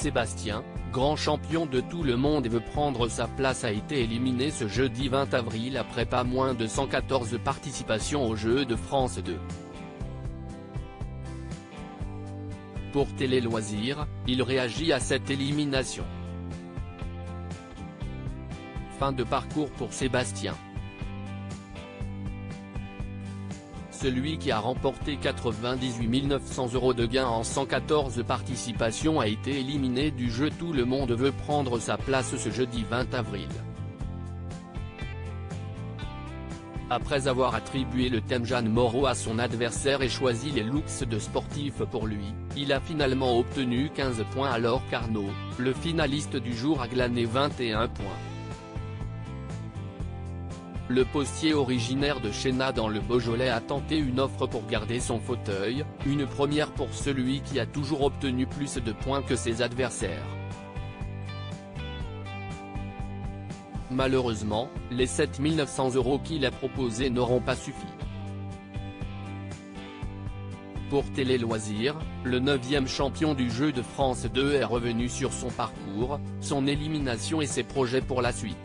Sébastien, grand champion de tout le monde et veut prendre sa place, a été éliminé ce jeudi 20 avril après pas moins de 114 participations aux Jeux de France 2. Pour Télé Loisirs, il réagit à cette élimination. Fin de parcours pour Sébastien. Celui qui a remporté 98 900 € de gains en 114 participations a été éliminé du jeu. Tout le monde veut prendre sa place ce jeudi 20 avril. Après avoir attribué le thème Jeanne Moreau à son adversaire et choisi les looks de sportif pour lui, il a finalement obtenu 15 points alors qu'Arnaud, le finaliste du jour, a glané 21 points. Le postier originaire de Chéna dans le Beaujolais a tenté une offre pour garder son fauteuil, une première pour celui qui a toujours obtenu plus de points que ses adversaires. Malheureusement, les 7 900 € qu'il a proposés n'auront pas suffi. Pour Télé Loisirs, le 9e champion du Jeu de France 2 est revenu sur son parcours, son élimination et ses projets pour la suite.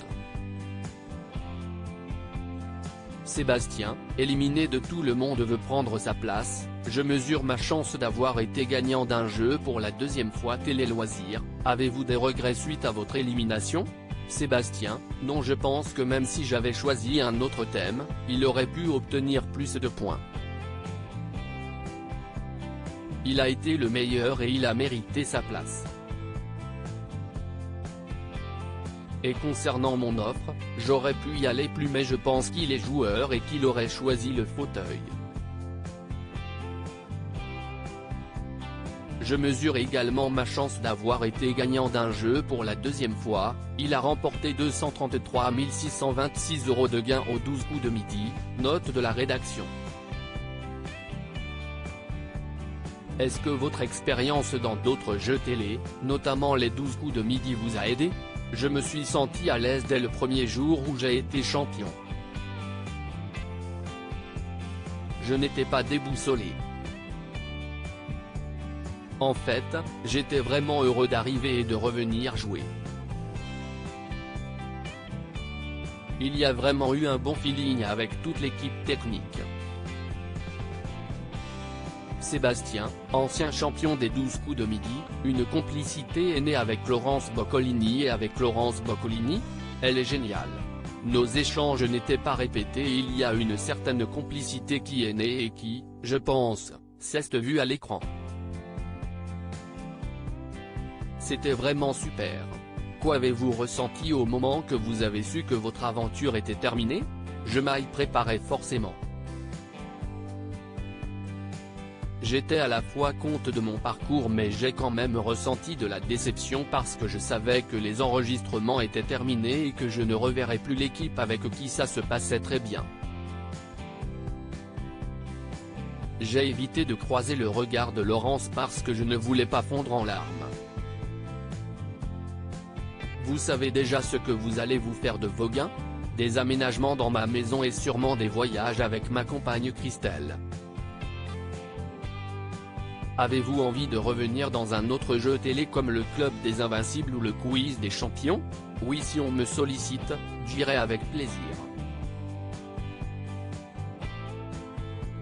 Sébastien, éliminé de Tout le monde veut prendre sa place, je mesure ma chance d'avoir été gagnant d'un jeu pour la deuxième fois. Télé Loisirs, avez-vous des regrets suite à votre élimination? Sébastien, non, je pense que même si j'avais choisi un autre thème, il aurait pu obtenir plus de points. Il a été le meilleur et il a mérité sa place. Et concernant mon offre, j'aurais pu y aller plus mais je pense qu'il est joueur et qu'il aurait choisi le fauteuil. Je mesure également ma chance d'avoir été gagnant d'un jeu pour la deuxième fois, il a remporté 233 626 € de gains aux 12 coups de midi, note de la rédaction. Est-ce que votre expérience dans d'autres jeux télé, notamment les 12 coups de midi, vous a aidé? Je me suis senti à l'aise dès le premier jour où j'ai été champion. Je n'étais pas déboussolé. En fait, j'étais vraiment heureux d'arriver et de revenir jouer. Il y a vraiment eu un bon feeling avec toute l'équipe technique. Sébastien, ancien champion des 12 coups de midi, une complicité est née avec Laurence Boccolini et avec Laurence Boccolini, elle est géniale. Nos échanges n'étaient pas répétés et il y a une certaine complicité qui est née et qui, je pense, s'est vue à l'écran. C'était vraiment super. Qu'avez-vous ressenti au moment que vous avez su que votre aventure était terminée? Je m'y préparais forcément. J'étais à la fois content de mon parcours mais j'ai quand même ressenti de la déception parce que je savais que les enregistrements étaient terminés et que je ne reverrais plus l'équipe avec qui ça se passait très bien. J'ai évité de croiser le regard de Laurence parce que je ne voulais pas fondre en larmes. Vous savez déjà ce que vous allez vous faire de vos gains? Des aménagements dans ma maison et sûrement des voyages avec ma compagne Christelle. Avez-vous envie de revenir dans un autre jeu télé comme le Club des Invincibles ou le Quiz des Champions? Oui, si on me sollicite, j'irai avec plaisir.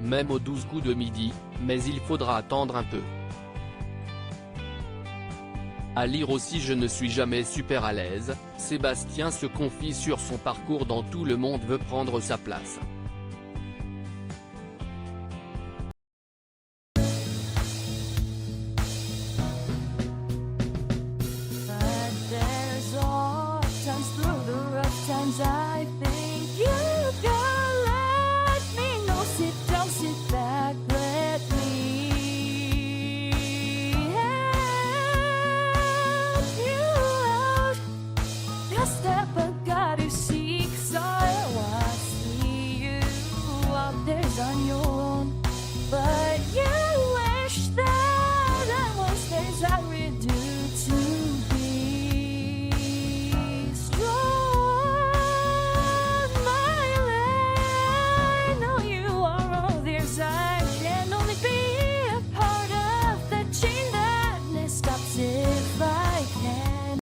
Même aux 12 coups de midi, mais il faudra attendre un peu. À lire aussi. Je ne suis jamais super à l'aise, Sébastien se confie sur son parcours dans Tout le monde veut prendre sa place.